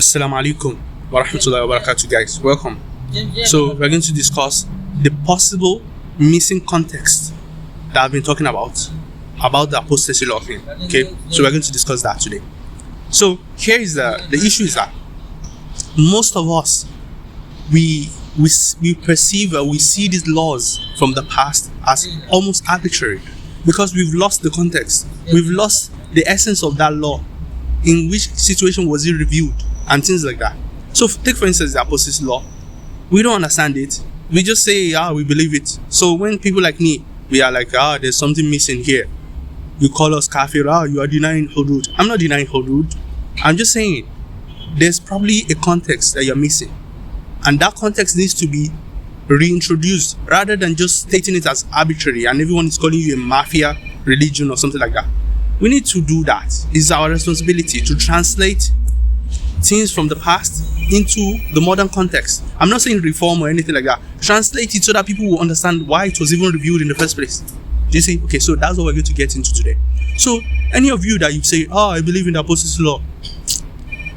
Assalamu alaikum wa rahmatullahi wa barakatuh, guys. Welcome. So we're going to discuss the possible missing context that I've been talking about the apostasy law thing. Okay, so we're going to discuss that today. So here is the issue is that most of us we perceive or we see these laws from the past as almost arbitrary because we've lost the context. We've lost the essence of that law. In which situation was it reviewed and things like that. So take for instance the apostasy law. We don't understand it. We just say, we believe it. So when people like me, we are like, there's something missing here. You call us kafir, you are denying hudud. I'm not denying hudud. I'm just saying there's probably a context that you're missing. And that context needs to be reintroduced rather than just stating it as arbitrary and everyone is calling you a mafia religion or something like that. We need to do that. It's our responsibility to translate things from the past into the modern context. I'm not saying reform or anything like that. Translate it so that people will understand why it was even reviewed in the first place. Do you see? Okay, so that's what we're going to get into today. So, any of you that you say, I believe in the apostasy law,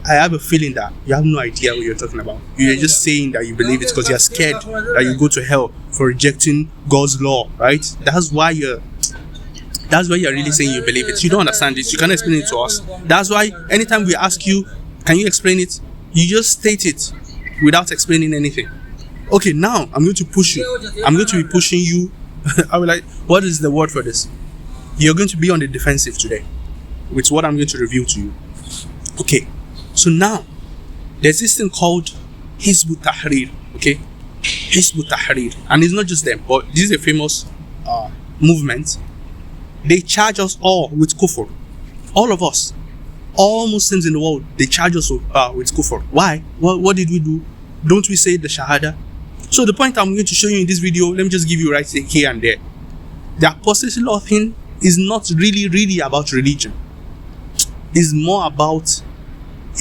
I have a feeling that you have no idea what you're talking about. You're just saying that you believe it because you're scared that you go to hell for rejecting God's law, right? That's why you're really saying you believe it. You don't understand it. You can't explain it to us. That's why anytime we ask you, can you explain it? You just state it without explaining anything. Okay, now I'm going to push you. I'm going to be pushing you. I will like, what is the word for this? You're going to be on the defensive today with what I'm going to reveal to you. Okay, so now there's this thing called Hizbu Tahrir. Okay, Hizbu Tahrir, and it's not just them, but this is a famous movement. They charge us all with kufr. All of us. All Muslims in the world, they charge us with kufr. Why? What did we do? Don't we say the shahada? So the point I'm going to show you in this video, let me just give you right here and there. The apostasy law thing is not really about religion. It's more about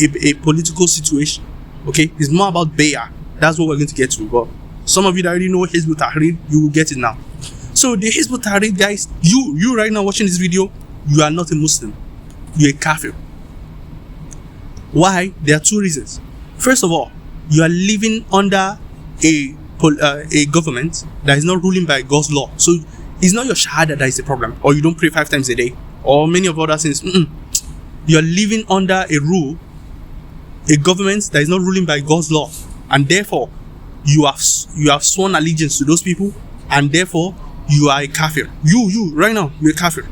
a political situation. Okay? It's more about bay'ah. That's what we're going to get to. But some of you that already know Hizbu Tahrir, you will get it now. So the Hizbu Tahrir guys, you right now watching this video, you are not a Muslim. You're a kafir. Why? There are two reasons. First of all, you are living under a government that is not ruling by God's law. So it's not your shahada that is the problem, or you don't pray 5 times a day, or many of other things. You are living under a government that is not ruling by God's law, and therefore you have sworn allegiance to those people, and therefore you are a kafir. You right now, you're a kafir.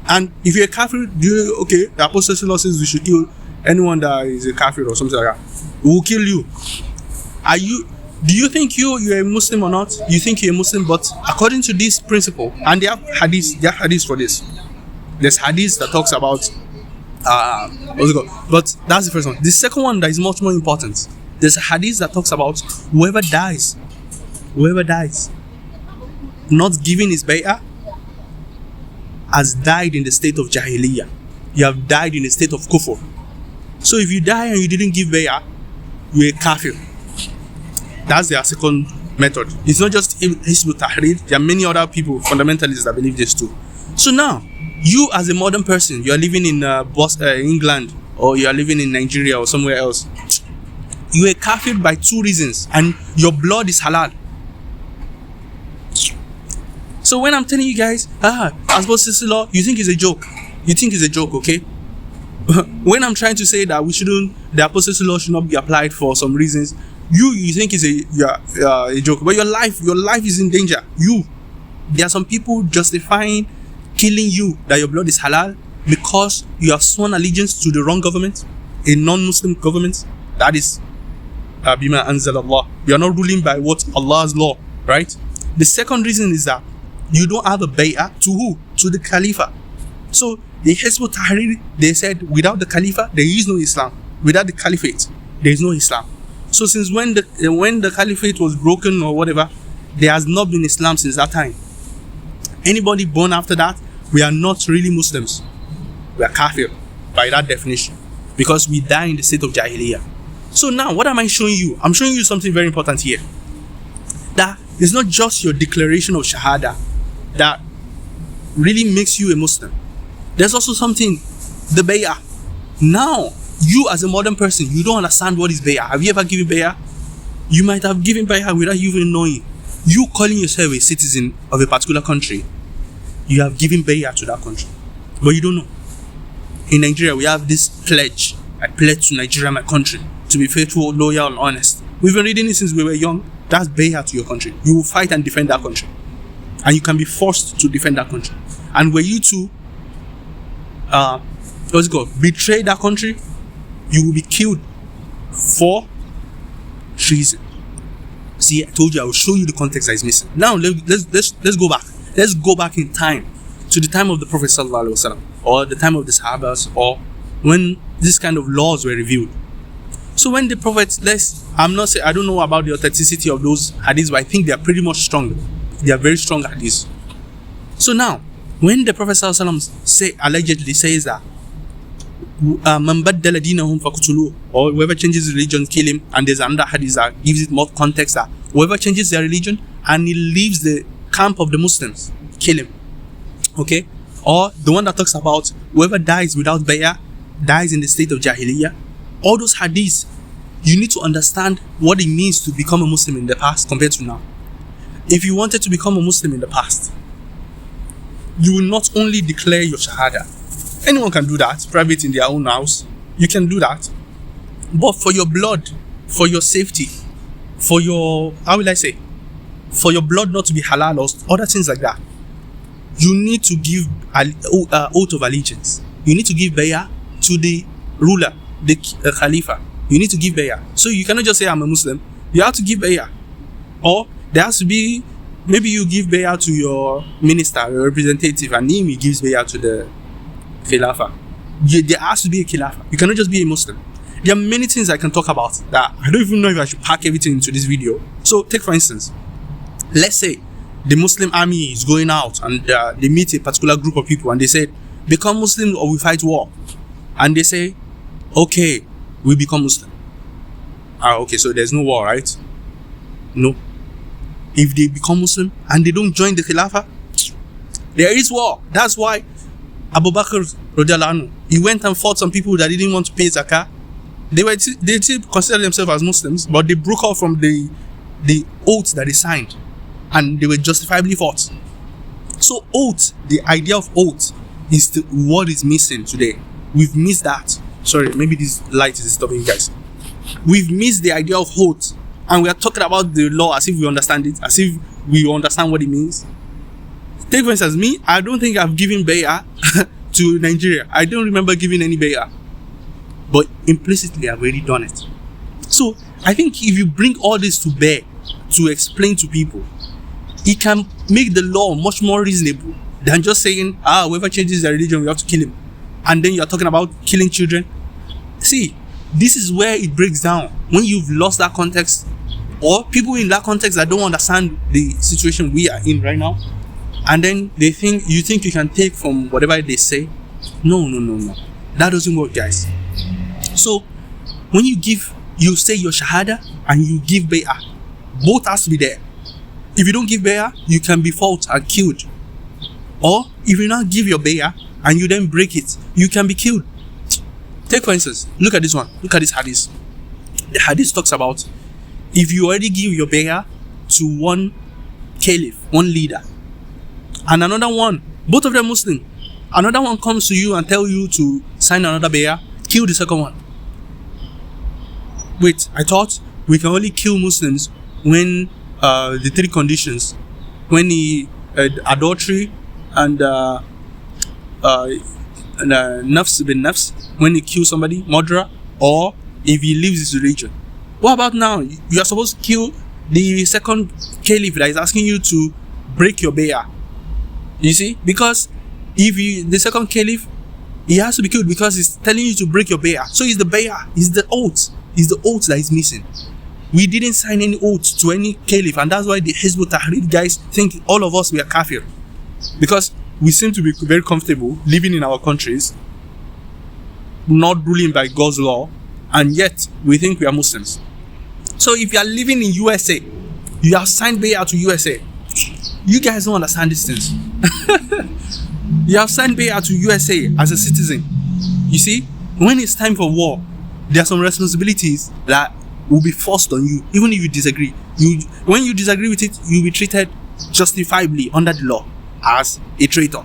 And if you're a kafir, the apostasy law says we should kill anyone that is a kafir or something like that. We will kill you. Do you think you're a Muslim or not? You think you're a Muslim, but according to this principle, and they have hadith for this. There's hadith that talks about what's it called? But that's the first one. The second one that is much more important. There's a hadith that talks about whoever dies not giving his bay'ah has died in the state of jahiliyyah. You have died in the state of kufr. So if you die and you didn't give bay'ah, you're a kafir. That's their second method. It's not just Hizbu Tahrir. There are many other people, fundamentalists, that believe this too. So now, you as a modern person, you are living in England, or you are living in Nigeria or somewhere else. You are kafir by 2 reasons, and your blood is halal. So when I'm telling you guys, apostasy law, you think it's a joke. You think it's a joke, okay? When I'm trying to say that the apostasy law should not be applied for some reasons, you think it's a joke. But your life is in danger. There are some people justifying killing you, that your blood is halal, because you have sworn allegiance to the wrong government, a non-Muslim government. That is bima anzalallah. You are not ruling by what Allah's law, right? The second reason is that you don't have a bay'ah to who? To the Khalifa. So the Hizbu Tahrir, they said without the Khalifa there is no Islam. Without the Caliphate there is no Islam. So since when the Caliphate was broken or whatever, there has not been Islam since that time. Anybody born after that, we are not really Muslims. We are kafir by that definition, because we die in the state of jahiliyyah. So now what am I showing you? I'm showing you something very important here. That it's not just your declaration of shahada that really makes you a Muslim. There's also something, the bay'ah. Now you as a modern person, you don't understand what is bay'ah. Have you ever given bay'ah? You might have given bay'ah without you even knowing. You calling yourself a citizen of a particular country, you have given bay'ah to that country, but you don't know. In Nigeria, we have this pledge. I pledge to Nigeria, my country, to be faithful, loyal, and honest. We've been reading it since we were young. That's bay'ah to your country. You will fight and defend that country, and you can be forced to defend that country. And were you to betray that country, you will be killed for treason. See, I told you I will show you the context that is missing. Now let's go back. Let's go back in time to the time of the Prophet sallallahu alaihi wasallam, or the time of the Sahabas, or when this kind of laws were revealed. So when the Prophet, I don't know about the authenticity of those hadiths, but I think they are pretty much strong. They are very strong hadiths. So now, when the Prophet sallallahu alaihi wasallam allegedly says that man baddala dinahum faqtuluhu, or whoever changes religion, kill him, and there's another hadith that gives it more context that whoever changes their religion and he leaves the camp of the Muslims, kill him. Okay? Or the one that talks about whoever dies without bay'ah dies in the state of jahiliyyah. All those hadiths, you need to understand what it means to become a Muslim in the past compared to now. If you wanted to become a Muslim in the past, you will not only declare your shahada. Anyone can do that, private in their own house. You can do that. But for your blood, for your safety, for your, for your blood not to be halal or other things like that, you need to give oath of allegiance. You need to give bay'ah to the ruler, the Khalifa. You need to give bay'ah. So you cannot just say I'm a Muslim. You have to give bay'ah. Or there has to be, maybe you give bay'ah to your minister, your representative, and him he gives bay'ah to the Khilafah. There has to be a Khilafah. You cannot just be a Muslim. There are many things I can talk about that I don't even know if I should pack everything into this video. So take for instance, let's say the Muslim army is going out and they meet a particular group of people and they say, become Muslim or we fight war. And they say, okay, we become Muslim. Okay, so there's no war, right? No. If they become Muslim and they don't join the Khilafah, there is war. That's why Abu Bakr radiallahu anhu, he went and fought some people that didn't want to pay zakah. They still consider themselves as Muslims, but they broke off from the oath that they signed, and they were justifiably fought. So oath, the idea of oath, is what is missing today. We've missed that. Sorry, maybe this light is stopping you guys. We've missed the idea of oath, and we are talking about the law as if we understand it, as if we understand what it means. Take for instance, me, I don't think I've given bay'ah to Nigeria. I don't remember giving any bay'ah. But implicitly, I've already done it. So, I think if you bring all this to bear, to explain to people, it can make the law much more reasonable than just saying, whoever changes their religion, we have to kill him. And then you're talking about killing children. See, this is where it breaks down. When you've lost that context, or people in that context that don't understand the situation we are in right now, and then you think you can take from whatever they say. No. That doesn't work, guys. So, when you say your shahada and you give bay'ah, both has to be there. If you don't give bay'ah, you can be fought and killed. Or, if you not give your bay'ah and you then break it, you can be killed. Take for instance, look at this one. Look at this hadith. The hadith talks about if you already give your bay'ah to one caliph, one leader, and another one, both of them Muslim, another one comes to you and tell you to sign another bay'ah, kill the second one. Wait, I thought we can only kill Muslims when the three conditions, when adultery and nafs bin nafs, when he kills somebody, murderer, or if he leaves his religion. What about now? You are supposed to kill the second caliph that is asking you to break your bay'ah. You see? Because the second caliph, he has to be killed because he's telling you to break your bay'ah. So it's the bay'ah, it's the oath. It's the oath that is missing. We didn't sign any oath to any caliph, and that's why the Hizbu Tahrir guys think all of us we are kafir. Because we seem to be very comfortable living in our countries, not ruling by God's law, and yet we think we are Muslims. So if you are living in USA, you have signed bay'ah to USA. You guys don't understand these things. You have signed bay'ah to USA as a citizen. You see, when it's time for war, there are some responsibilities that will be forced on you, even if you disagree. When you disagree with it, you'll be treated justifiably under the law as a traitor,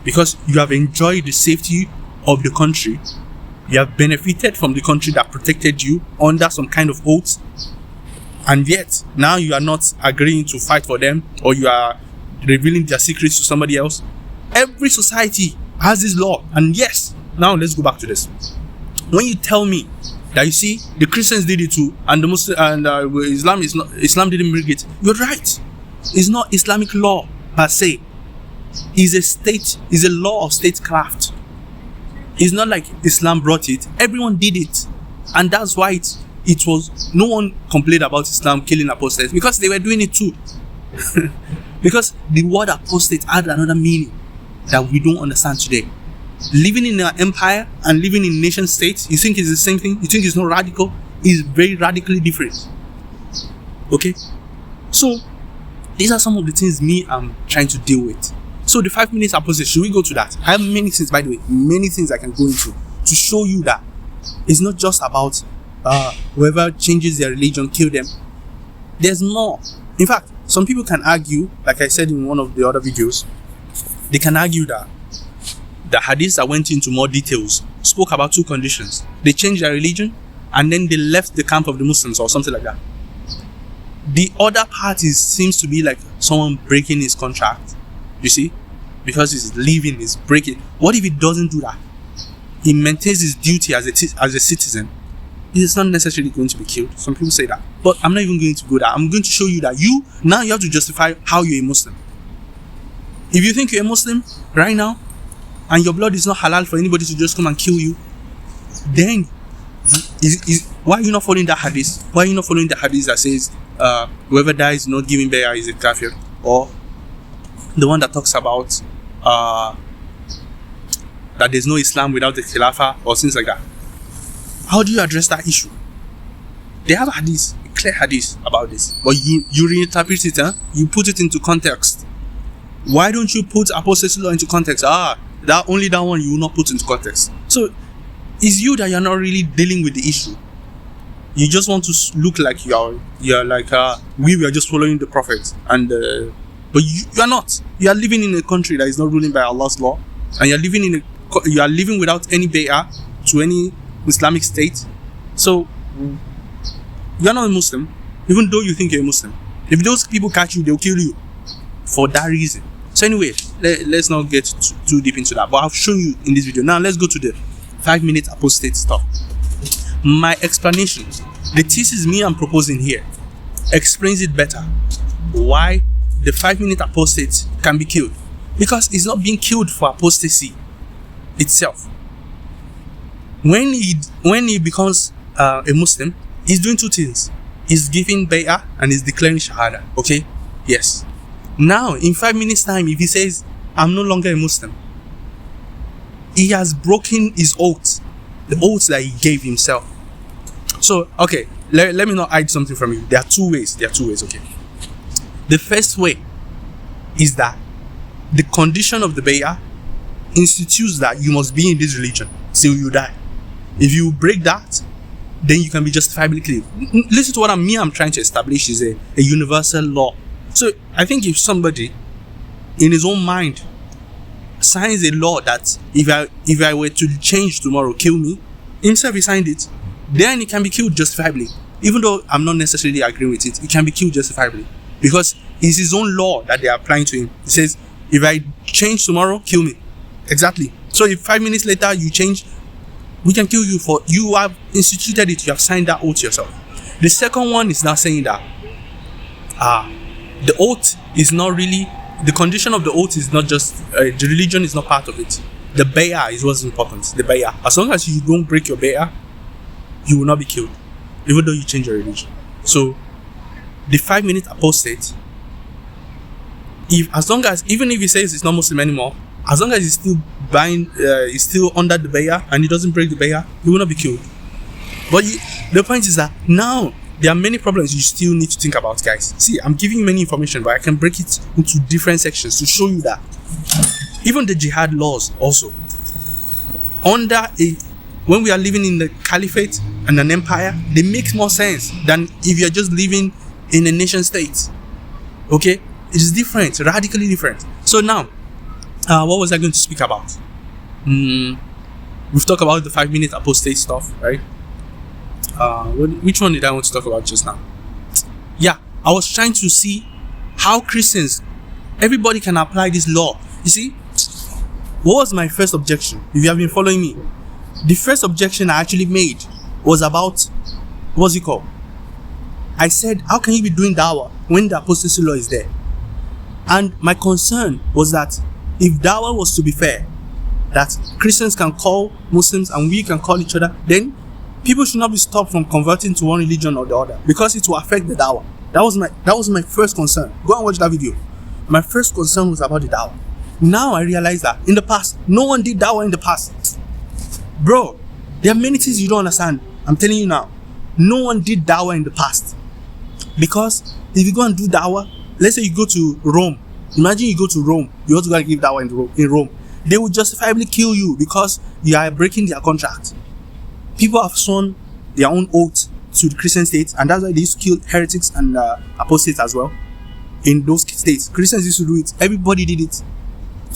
because you have enjoyed the safety of the country. You have benefited from the country that protected you under some kind of oath, and yet now you are not agreeing to fight for them, or you are revealing their secrets to somebody else. Every society has this law. And yes, now let's go back to this. When you tell me that, you see, the Christians did it too, and the Muslim and Islam didn't bring it, you're right. It's not Islamic law per se. It's a law of statecraft. It's not like Islam brought it. Everyone did it, and that's why it was. No one complained about Islam killing apostates, because they were doing it too. Because the word apostate had another meaning that we don't understand today. Living in an empire and living in nation states, you think it's the same thing? You think it's not radical? It's very radically different. Okay? So, these are some of the things I'm trying to deal with. So, the 5 minutes apostate, should we go to that? I have many things, by the way, many things I can go into to show you that it's not just about whoever changes their religion, kill them. There's more. In fact, some people can argue, like I said in one of the other videos, they can argue that the hadiths that went into more details spoke about 2 conditions. They changed their religion, and then they left the camp of the Muslims, or something like that. The other part seems to be like someone breaking his contract, you see, because he's leaving, he's breaking. What if he doesn't do that? He maintains his duty as a citizen. He's not necessarily going to be killed. Some people say that, but I'm not even going to go there. I'm going to show you that you have to justify how you're a Muslim. If you think you're a Muslim right now, and your blood is not halal for anybody to just come and kill you, then why are you not following that hadith? Why are you not following the hadith that says whoever dies not giving bay'ah is a kafir? Or the one that talks about that there's no Islam without the Khilafah, or things like that? How do you address that issue? They have hadith, a clear hadith about this, but you reinterpret it, you put it into context. Why don't you put apostasy law into context? That one you will not put into context. So it's you that you're not really dealing with the issue. You just want to look like you're like we are just following the prophet, and but you are not. You are living in a country that is not ruling by Allah's law, and you are living without any bay'ah to any Islamic state. So you're not a Muslim, even though you think you're a Muslim. If those people catch you, they'll kill you for that reason. So anyway, let's not get too deep into that, but I've shown you in this video. Now let's go to the 5 minute apostate stuff. My explanation, the thesis I'm proposing here, explains it better. Why the 5 minute apostate can be killed. Because he's not being killed for apostasy itself. When he becomes a Muslim, he's doing 2 things. He's giving bay'ah and he's declaring shahada. Okay? Yes. Now, in 5 minutes time, if he says, I'm no longer a Muslim, he has broken his oath. The oath that he gave himself. So, okay, let me not hide something from you. There are 2 ways. Okay? The first way is that the condition of the bay'ah institutes that you must be in this religion till you die. If you break that, then you can be justifiably killed. Listen to what I'm trying to establish is a universal law. So I think if somebody in his own mind signs a law that if I were to change tomorrow, kill me, himself he signed it, then he can be killed justifiably. Even though I'm not necessarily agreeing with it, he can be killed justifiably, because it's his own law that they are applying to him. He says, if I change tomorrow, kill me. Exactly. So if 5 minutes later you change, we can kill you for you have instituted it, you have signed that oath yourself. The second one is now saying that the oath is not really, the condition of the oath is not just the religion is not part of it. The bay'ah is what's important. The bay'ah, as long as you don't break your bay'ah, you will not be killed, even though you change your religion. So the 5 minute apostate, even if he says he's not Muslim anymore, as long as he's still he's still under the bay'ah and he doesn't break the bay'ah, he will not be killed. But the point is that now there are many problems you still need to think about, guys. See, I'm giving you many information, but I can break it into different sections to show you that even the jihad laws also, when we are living in the caliphate and an empire, they make more sense than if you're just living in a nation state. Okay, it's different, radically different. So now, what was I going to speak about? We've talked about the 5-minute apostate stuff, right? Which one did I want to talk about just now? Yeah, I was trying to see how Christians, everybody can apply this law. You see, what was my first objection? If you have been following me, the first objection I actually made was about, what's it called? I said, how can you be doing dawah when the apostasy law is there? And my concern was that if dawah was to be fair, that Christians can call Muslims and we can call each other, then people should not be stopped from converting to one religion or the other, because it will affect the dawah. That was my first concern. Go and watch that video. My first concern was about the dawah. Now I realize that in the past, no one did dawah in the past. Bro, there are many things you don't understand. I'm telling you now. No one did dawah in the past. Because if you go and do dawah, let's say you go to Rome. Imagine you go to Rome. You want to go and give dawah in Rome. They will justifiably kill you because you are breaking their contract. People have sworn their own oath to the Christian state, and that's why they used to kill heretics and apostates as well. In those states, Christians used to do it. Everybody did it.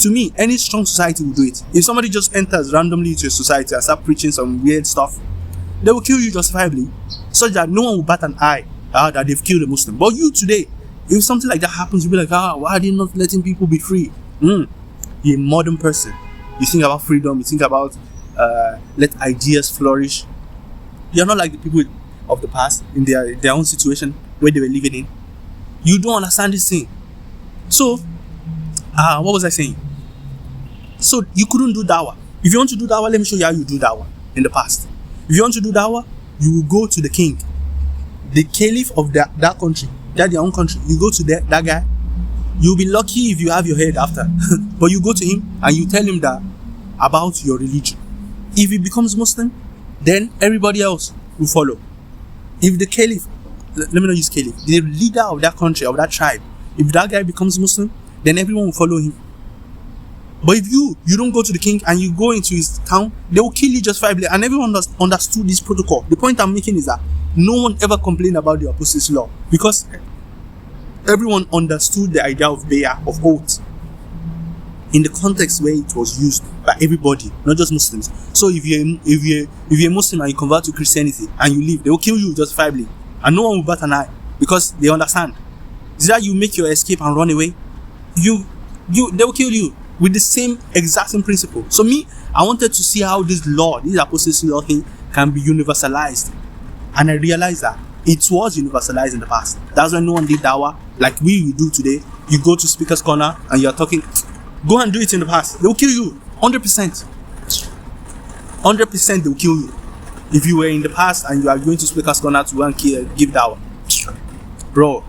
To me, any strong society will do it. If somebody just enters randomly into a society and start preaching some weird stuff, they will kill you justifiably, such that no one will bat an eye that they've killed a Muslim. But you today, if something like that happens, you'll be like, why are they not letting people be free? You're a modern person. You think about freedom, you think about let ideas flourish. You're not like the people of the past in their own situation where they were living in. You don't understand this thing. So, what was I saying? So you couldn't do dawah. If you want to do dawah, let me show you how you do dawah in the past. If you want to do dawah, you will go to the king, the caliph of that country, their own country. You go to that guy. You'll be lucky if you have your head after. But you go to him and you tell him that about your religion. If he becomes Muslim, then everybody else will follow. If the caliph, let me not use caliph, the leader of that country, of that tribe, if that guy becomes Muslim, then everyone will follow him. But if you don't go to the king and you go into his town, they will kill you justifiably. And everyone understood this protocol. The point I'm making is that no one ever complained about the apostasy law, because everyone understood the idea of bay'ah, of oath, in the context where it was used by everybody, not just Muslims. So if you're a Muslim and you convert to Christianity and you leave, they will kill you justifiably, and no one will bat an eye, because they understand. Is that you make your escape and run away? They will kill you with the same principle. So I wanted to see how this apostasy law thing can be universalized, and I realized that it was universalized in the past. That's why no one did dawah like we do today. You go to speaker's corner and you're talking. Go and do it in the past. They will kill you 100%. 100% they will kill you. If you were in the past and you are going to speaker's corner to go and give dawah, bro,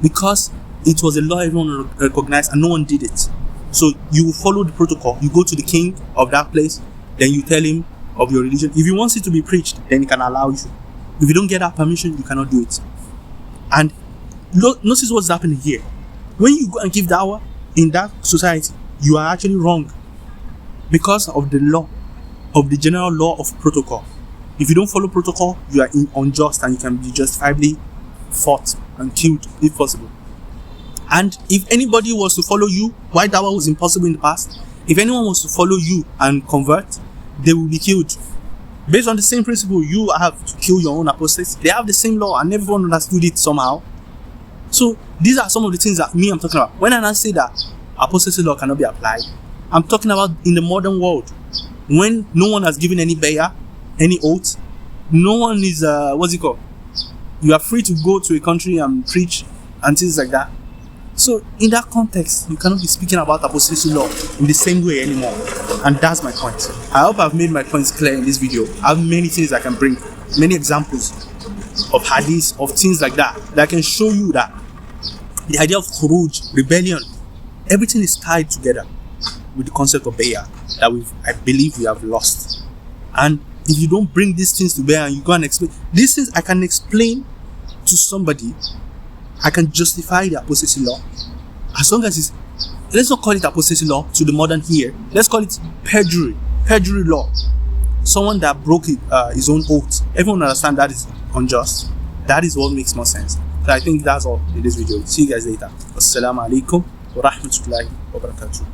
because it was a law everyone recognized and no one did it. So you will follow the protocol. You go to the king of that place, then you tell him of your religion. If he wants it to be preached, then he can allow you. If you don't get that permission, you cannot do it. And notice what's happening here. When you go and give dawah in that society, you are actually wrong, because of the law, of the general law of protocol. If you don't follow protocol, you are unjust and you can be justifiably fought and killed if possible. And if anybody was to follow you, why dawah was impossible in the past, if anyone was to follow you and convert, they will be killed. Based on the same principle, you have to kill your own apostates. They have the same law and everyone understood it somehow. So these are some of the things that I'm talking about. When I say that apostasy law cannot be applied, I'm talking about in the modern world, when no one has given any bay'ah, any oath, no one is, you are free to go to a country and preach and things like that. So in that context, you cannot be speaking about apostasy law in the same way anymore. And that's my point. I hope I've made my points clear in this video. I have many things I can bring, many examples of hadiths, of things like that can show you that the idea of khuruj, rebellion, everything is tied together with the concept of bay'ah that I believe we have lost. And if you don't bring these things to bear and you go and explain these things, I can explain to somebody, I can justify the apostasy law, as long as let's not call it apostasy law to the modern here, let's call it perjury law. someone that broke his own oath, everyone understand that is unjust. That is what makes more sense. So I think that's all in this video. See you guys later. Assalamu alaikum wa rahmatullahi wa barakatuh.